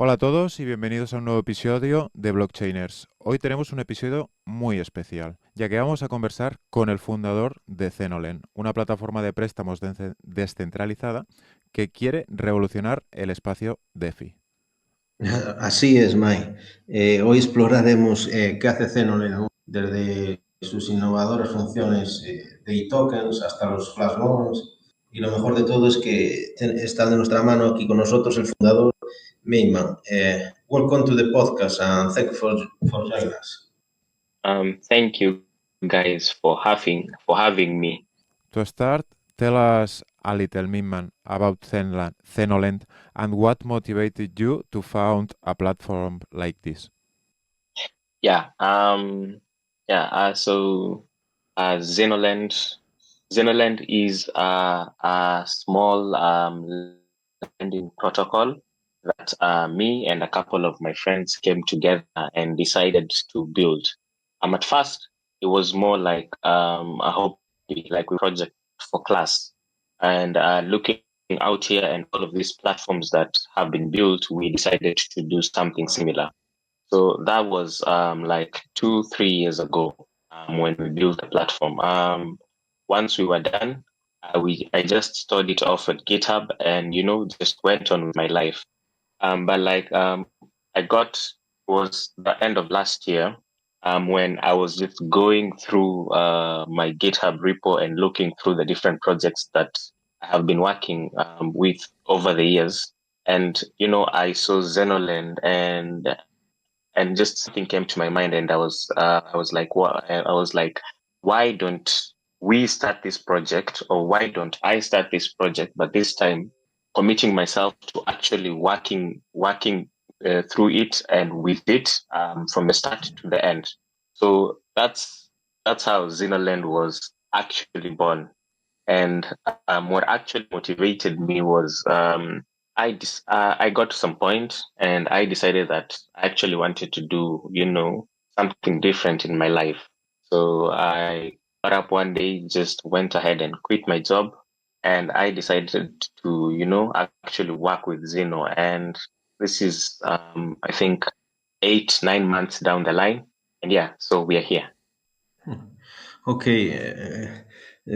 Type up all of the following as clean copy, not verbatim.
Hola a todos y bienvenidos a un nuevo episodio de Blockchainers. Hoy tenemos un episodio muy especial, ya que vamos a conversar con el fundador de Zenolend, una plataforma de préstamos descentralizada que quiere revolucionar el espacio DeFi. Así es, Mai. Hoy exploraremos qué hace Zenolend desde sus innovadoras funciones de e-tokens hasta los flash loans. Y lo mejor de todo es que está de nuestra mano aquí con nosotros el fundador, Meiman. Welcome to the podcast and thank you for joining us. Thank you guys for having me. To start, tell us a little, Mimman, about Zenolend and what motivated you to found a platform like this. Yeah. Zenolend. Zenolend is a small lending protocol that me and a couple of my friends came together and decided to build. At first, it was more like a hobby, like a project for class. And looking out here and all of these platforms that have been built, we decided to do something similar. So that was like 2-3 years ago when we built the platform. Once we were done, I just stored it off at GitHub and just went on with my life. But like I got was the end of last year when I was just going through my GitHub repo and looking through the different projects that I have been working with over the years. And I saw Zenolend and just something came to my mind, and I was like, what? I was like, why don't we start this project, or why don't I start this project? But this time, committing myself to actually working through it and with it from the start to the end. So that's how Xenoland was actually born. And what actually motivated me was I got to some point and I decided that I actually wanted to do, something different in my life. So I got up one day, just went ahead and quit my job, and I decided to, actually work with Zeno. And this is, I think, 8-9 months down the line. And yeah, so we are here. Okay,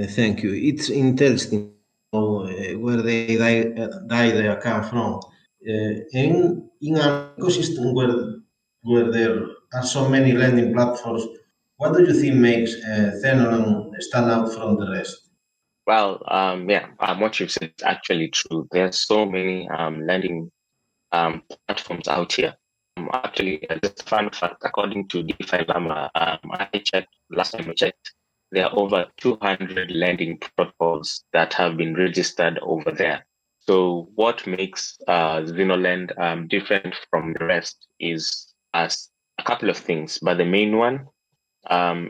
thank you. It's interesting where the idea come from. In an ecosystem where there are so many lending platforms, what do you think makes Zenolend stand out from the rest? Well, yeah, what you've said is actually true. There's so many lending platforms out here. Actually, just a fun fact, according to DeFi Lama, last time I checked, there are over 200 lending protocols that have been registered over there. So what makes Zenolend different from the rest is a couple of things, but the main one,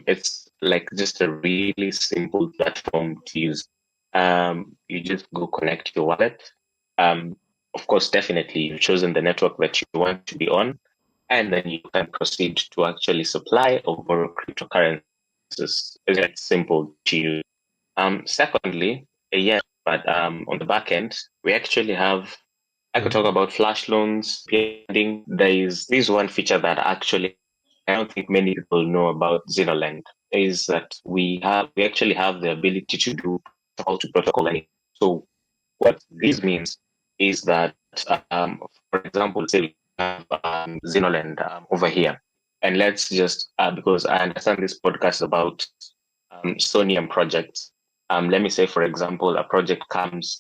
it's like just a really simple platform to use. You just go connect your wallet. Of course, definitely you've chosen the network that you want to be on, and then you can proceed to actually supply or borrow cryptocurrencies. It's simple to use. Secondly, yeah, but on the back end, we actually have. I could talk about flash loans. There is one feature that actually I don't think many people know about Zenolend is that we actually have the ability to do protocol to protocol lending. So what this means is that, for example, say we have Zenolend over here, and let's just because I understand this podcast is about Soneium projects. Let me say, for example, a project comes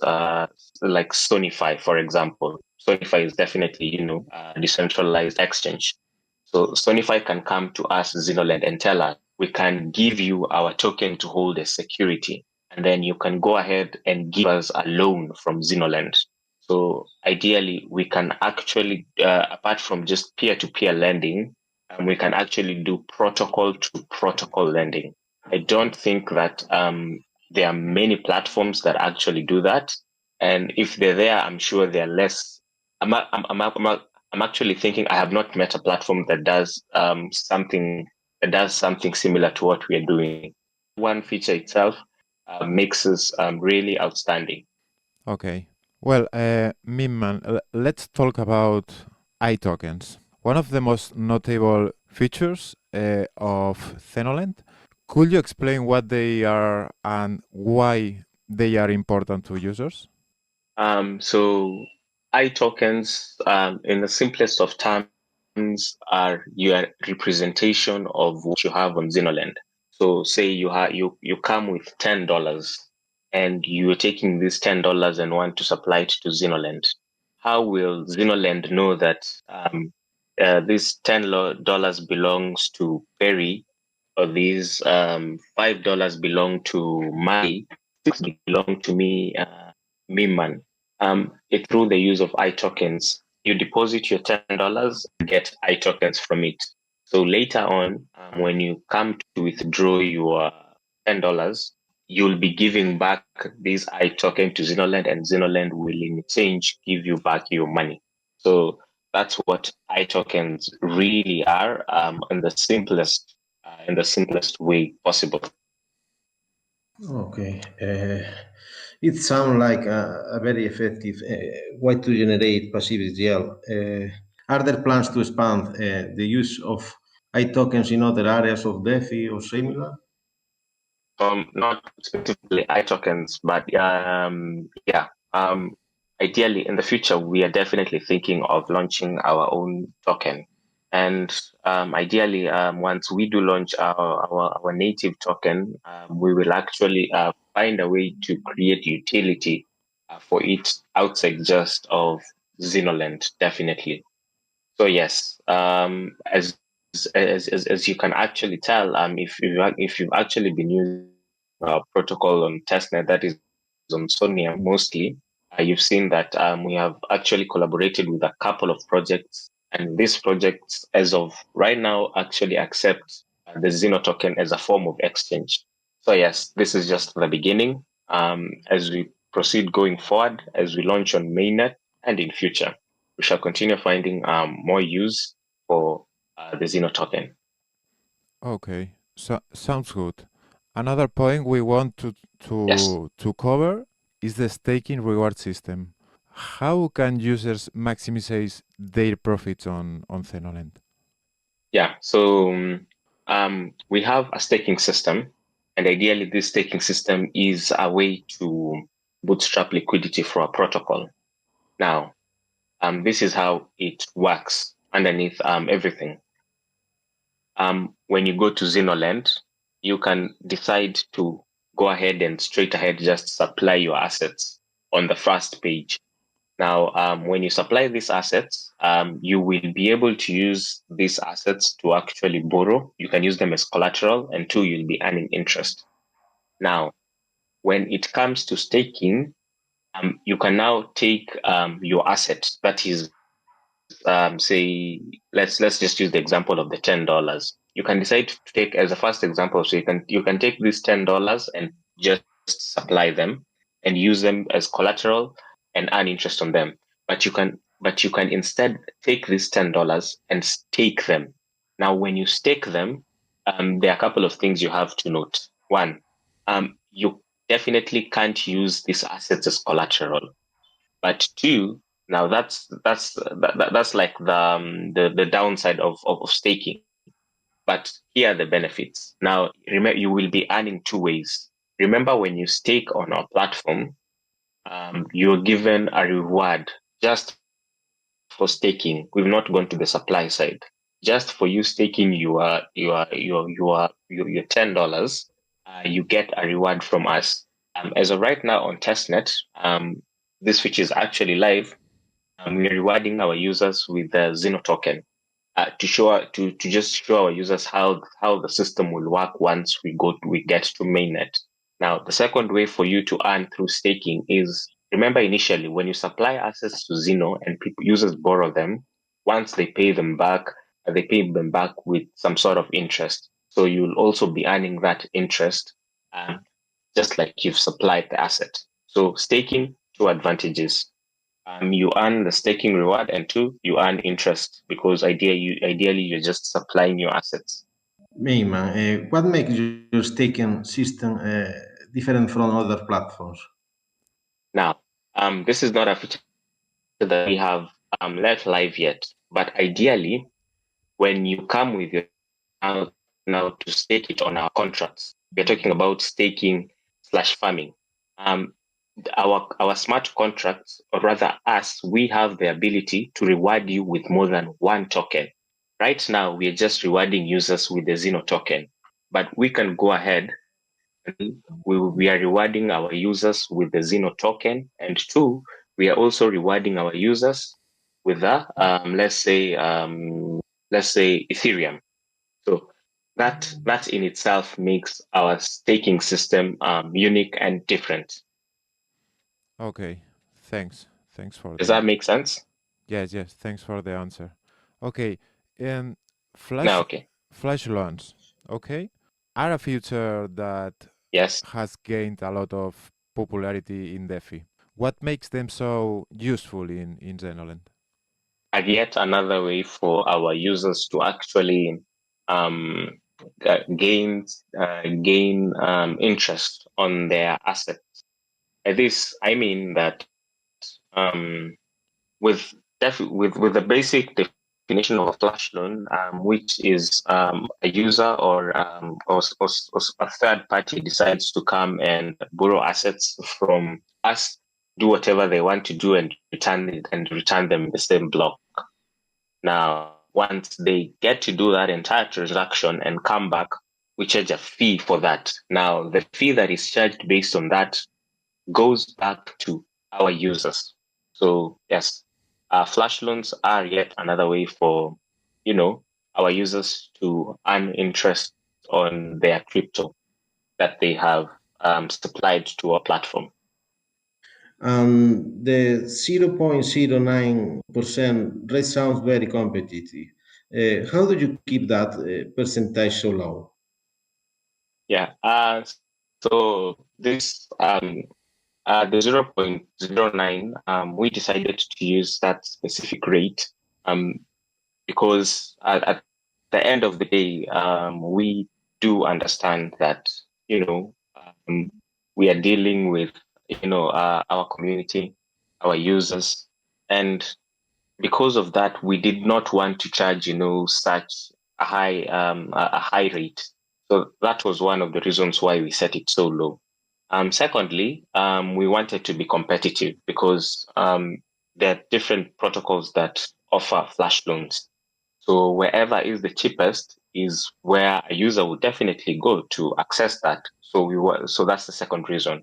like Sonify, for example. Sonify is definitely a decentralized exchange. So Sonify can come to us, Zenolend, and tell us, we can give you our token to hold as security. And then you can go ahead and give us a loan from Zenolend. So ideally, we can actually, apart from just peer-to-peer lending, we can actually do protocol to protocol lending. I don't think that there are many platforms that actually do that. And if they're there, I'm sure they're less. I'm actually thinking I have not met a platform that does something similar to what we are doing. One feature itself makes us really outstanding. Okay. Well, Mimman, let's talk about iTokens. One of the most notable features of Zenolend. Could you explain what they are and why they are important to users? So iTokens, in the simplest of terms, are your representation of what you have on Zenolend. So say you come with $10 and you're taking this $10 and want to supply it to Zenolend. How will Zenolend know that this $10 belongs to Perry, or these $5 belong to Mali, $6 belong to me man? It's through the use of iTokens. You deposit your $10 and get iTokens from it. So later on, when you come to withdraw your $10, you'll be giving back this iToken to Zenolend, and Zenolend will in exchange give you back your money. So that's what iTokens really are, in the simplest way possible. Okay. It sounds like a very effective way to generate passive SGL. Are there plans to expand the use of iTokens in other areas of DeFi or similar? Not specifically iTokens, but yeah. Ideally, in the future, we are definitely thinking of launching our own token. And ideally, once we do launch our native token, we will actually find a way to create utility for it outside just of Zenolend, definitely. So yes, as you can actually tell, if you've actually been using protocol on testnet, that is on Soneium mostly, you've seen that we have actually collaborated with a couple of projects, and these projects, as of right now, actually accept the Zeno token as a form of exchange. So yes, this is just the beginning. As we proceed going forward, as we launch on mainnet and in future, we shall continue finding more use for the Zeno token. Okay, so sounds good. Another point we want Yes. to cover is the staking reward system. How can users maximize their profits on Zenolend? Yeah. So we have a staking system, and ideally, this staking system is a way to bootstrap liquidity for a protocol. Now, this is how it works underneath everything. When you go to Zenolend, you can decide to go ahead and straight ahead just supply your assets on the first page. Now, when you supply these assets, you will be able to use these assets to actually borrow. You can use them as collateral, and two, you'll be earning interest. Now, when it comes to staking, you can now take your assets. That is, say, let's just use the example of the $10. You can decide to take as a first example. So you can take these $10 and just supply them and use them as collateral and earn interest on them. But you can instead take these $10 and stake them. Now, when you stake them, there are a couple of things you have to note. One, you definitely can't use these assets as collateral. But two, now that's like the downside of staking. But here are the benefits. Now, remember, you will be earning two ways. Remember, when you stake on our platform, you're given a reward just for staking. We've not gone to the supply side. Just for you staking your $10, you get a reward from us. As of right now on testnet, this which is actually live, we're rewarding our users with the Zeno token to just show our users how the system will work once we get to mainnet. Now, the second way for you to earn through staking is, remember, initially when you supply assets to Zeno and users borrow them, once they pay them back with some sort of interest. So you'll also be earning that interest, just like you've supplied the asset. So staking, two advantages. You earn the staking reward, and two, you earn interest because ideally you're just supplying your assets. Mayman, what makes your staking system different from other platforms? Now, this is not a feature that we have let live yet, But ideally, when you come with your now to stake it on our contracts, we're talking about staking slash farming. Our smart contracts, or rather us, we have the ability to reward you with more than one token. Right now, we are just rewarding users with the Zeno token, but we can go ahead and we are rewarding our users with the Zeno token, and two, we are also rewarding our users with the let's say Ethereum. So that in itself makes our staking system unique and different. Okay, thanks. Thanks for Does the that make sense? yes, yes. Thanks for the answer. Okay, um, No, flash okay. flash loans. Okay, are a feature that Yes. has gained a lot of popularity in DeFi. What makes them so useful in Zenolend? And yet another way for our users to actually um, gain interest on their assets. By this, I mean that um, with with the basic definition of a flash loan, which is a user or a third party decides to come and borrow assets from us, do whatever they want to do, and return them in the same block. Now, once they get to do that entire transaction and come back, we charge a fee for that. Now, the fee that is charged based on that goes back to our users. So yes, flash loans are yet another way for, our users to earn interest on their crypto that they have supplied to our platform. The 0.09% rate sounds very competitive. How do you keep that percentage so low? Yeah. So this the 0.09, we decided to use that specific rate because at the end of the day, we do understand that, we are dealing with, our community, our users. And because of that, we did not want to charge, such a high rate. So that was one of the reasons why we set it so low. Secondly, we wanted to be competitive because there are different protocols that offer flash loans. So wherever is the cheapest is where a user would definitely go to access that. So that's the second reason.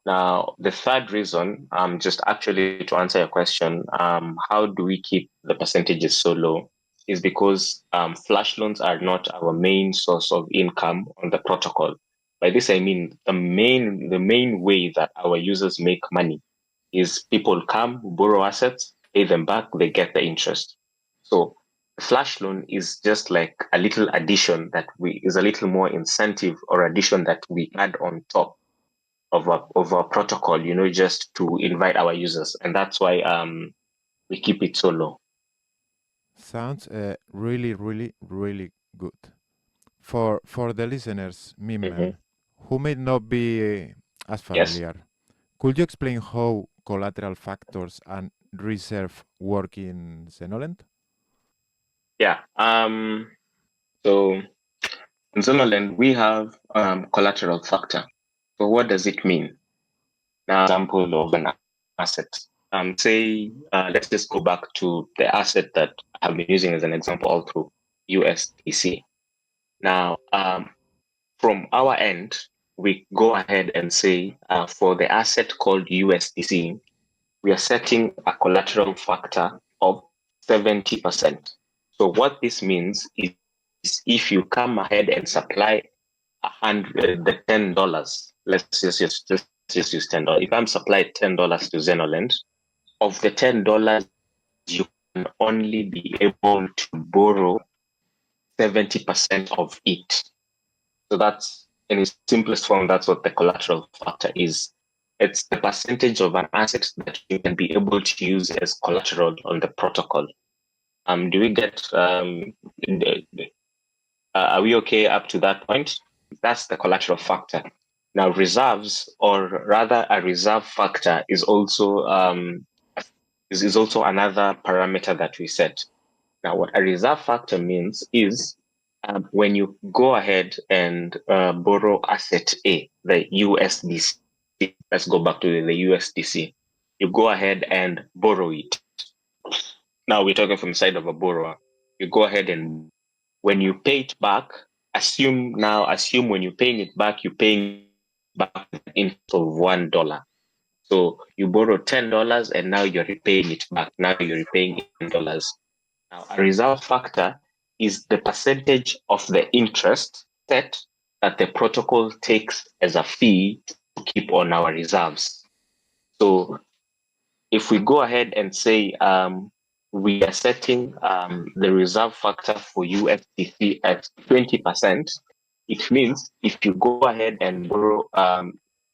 Now, the third reason, just actually to answer your question, how do we keep the percentages so low? Is because flash loans are not our main source of income on the protocol. By this I mean the main way that our users make money is people come, borrow assets, pay them back, they get the interest. So the flash loan is just like a little addition is a little more incentive or addition that we add on top of a protocol, just to invite our users, and that's why we keep it so low. Sounds really, really, really good. For the listeners, Mm-hmm. Mimmen, who may not be as Yes. familiar, could you explain how collateral factors and reserve work in Zenolend? Yeah. So in Zenolend, we have collateral factor. So what does it mean? Now, example of an asset. Say, let's just go back to the asset that I've been using as an example all through USDC. Now, from our end, we go ahead and say for the asset called USDC, we are setting a collateral factor of 70%. So what this means is if you come ahead and supply the $10, let's just use $10. If I'm supplied $10 to Zenolend, of the $10, you can only be able to borrow 70% of it. So that's in its simplest form, that's what the collateral factor is. It's the percentage of an asset that you can be able to use as collateral on the protocol. Do we get are we okay up to that point? That's the collateral factor. Now reserves, or rather a reserve factor, is also another parameter that we set. Now, what a reserve factor means is when you go ahead and borrow asset A, the USDC, let's go back to the USDC, you go ahead and borrow it. Now we're talking from the side of a borrower. You go ahead and when you pay it back, assume when you're paying it back, you're paying back interest of $1. So you borrow $10 and now you're repaying it back. Now you're repaying $10. Now a reserve factor is the percentage of the interest set that the protocol takes as a fee to keep on our reserves. So if we go ahead and say we are setting the reserve factor for USDC at 20%, it means if you go ahead and borrow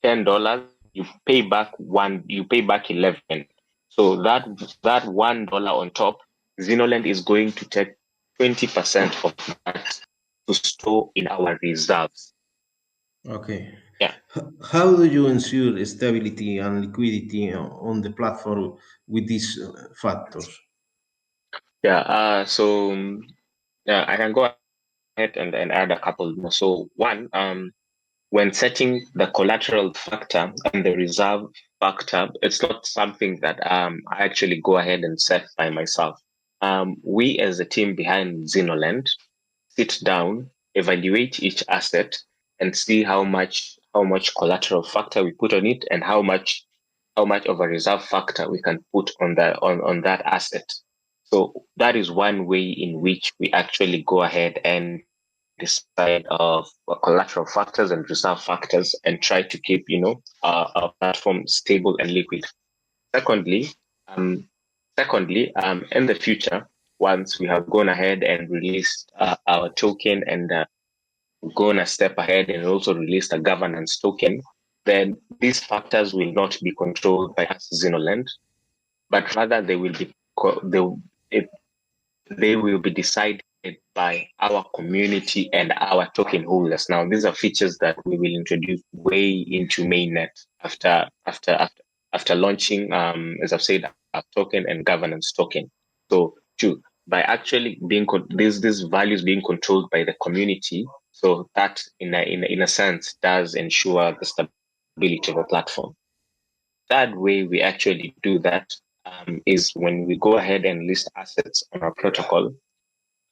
$10, you pay back 11. So that $1 on top, Zenolend is going to take 20% of that to store in our reserves. Okay. Yeah. How do you ensure stability and liquidity on the platform with these factors? Yeah. I can go ahead and add a couple more. So one, when setting the collateral factor and the reserve factor, it's not something that I actually go ahead and set by myself. We as a team behind Zenolend sit down, evaluate each asset, and see how much collateral factor we put on it, and how much of a reserve factor we can put on that asset. So that is one way in which we actually go ahead and decide of collateral factors and reserve factors and try to keep our platform stable and liquid. Secondly, um, in the future, once we have gone ahead and released our token and gone a step ahead and also released a governance token, then these factors will not be controlled by us Zenolend, but rather they will be decided by our community and our token holders. Now, these are features that we will introduce way into mainnet after launching, as I've said, a token and governance token. So, two, by actually being these values being controlled by the community, so that in a sense does ensure the stability of the platform. Third way we actually do that is when we go ahead and list assets on our protocol,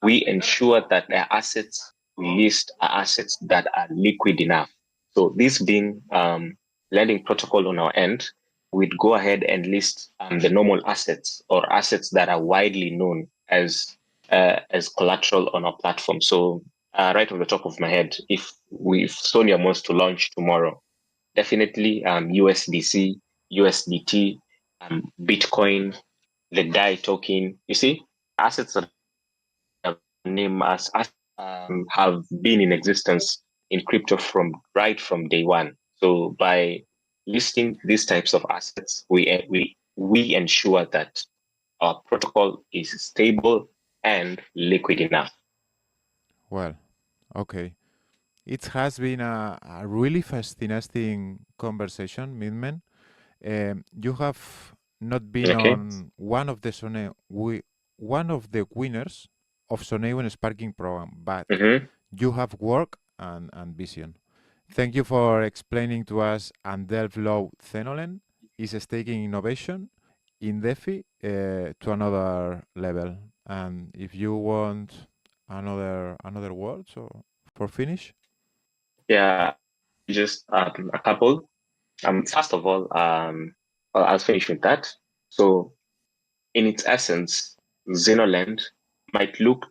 we ensure that the assets we list are assets that are liquid enough. So this being lending protocol on our end, we'd go ahead and list the normal assets or assets that are widely known as collateral on our platform. So right off the top of my head, if Soneium wants to launch tomorrow, definitely USDC, USDT, Bitcoin, the DAI token. You see, assets that name as have been in existence in crypto right from day one. So by listing these types of assets, we ensure that our protocol is stable and liquid enough. Well, okay. It has been a really fascinating conversation, Midman. You have not been Okay. on one of the one of the winners of Soneium Sparking program, but you have work and vision. Thank you for explaining to us and delve low Zenolend is taking innovation in DeFi to another level. And if you want another word so for finish. Yeah, just a couple. First of all, I'll finish with that. So, in its essence, Zenolend might look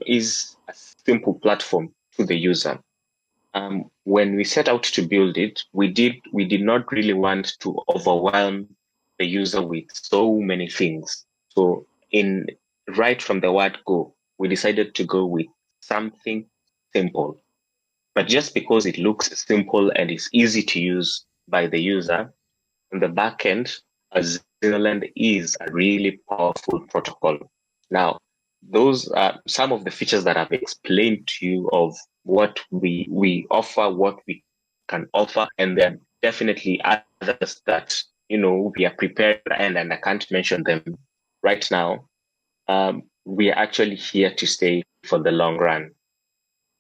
is a simple platform to the user. When we set out to build it, we did not really want to overwhelm the user with so many things. So, in right from the word go, we decided to go with something simple. But just because it looks simple and is easy to use by the user, on the back end, Zenolend is a really powerful protocol. Now, those are some of the features that I've explained to you of what we offer, what we can offer, and there are definitely others that we are prepared and I can't mention them right now. we are actually here to stay for the long run.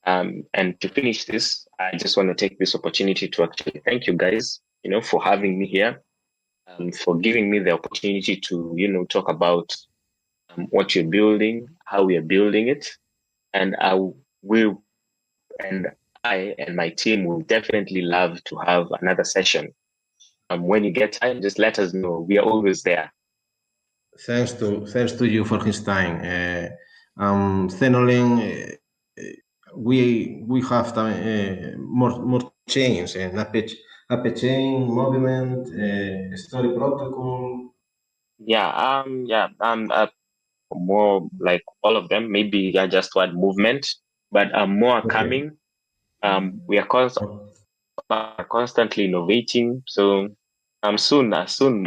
And to finish this, I just want to take this opportunity to actually thank you guys, for having me here, for giving me the opportunity to, talk about what you're building, how we are building it, and will, and I and my team will definitely love to have another session. When you get time, just let us know. We are always there. Thanks to you for his time. Zenolend, we have more chains and Ape chain, movement, story protocol. More like all of them. Maybe just one movement, but more are Okay. coming. We are constantly innovating. So soon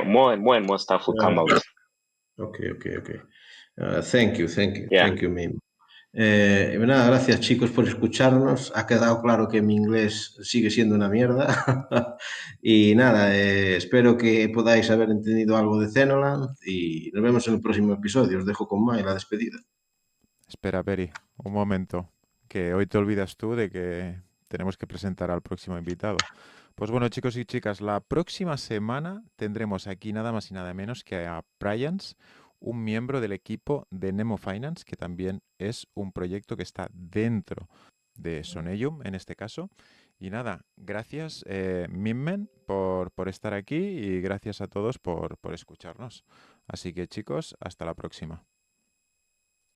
more stuff will come out. Okay. Thank you, Yeah. Mim. Nada, gracias chicos por escucharnos. Ha quedado claro que mi inglés sigue siendo una mierda. Y nada, espero que podáis haber entendido algo de Zenolend y nos vemos en el próximo episodio. Os dejo con Mai la despedida. Espera, Peri, un momento, que hoy te olvidas tú de que tenemos que presentar al próximo invitado. Pues bueno, chicos y chicas, la próxima semana tendremos aquí nada más y nada menos que a Bryans, un miembro del equipo de Nemo Finance, que también es un proyecto que está dentro de Soneium, en este caso. Y nada, gracias, Mimmen, por estar aquí y gracias a todos por escucharnos. Así que chicos, hasta la próxima.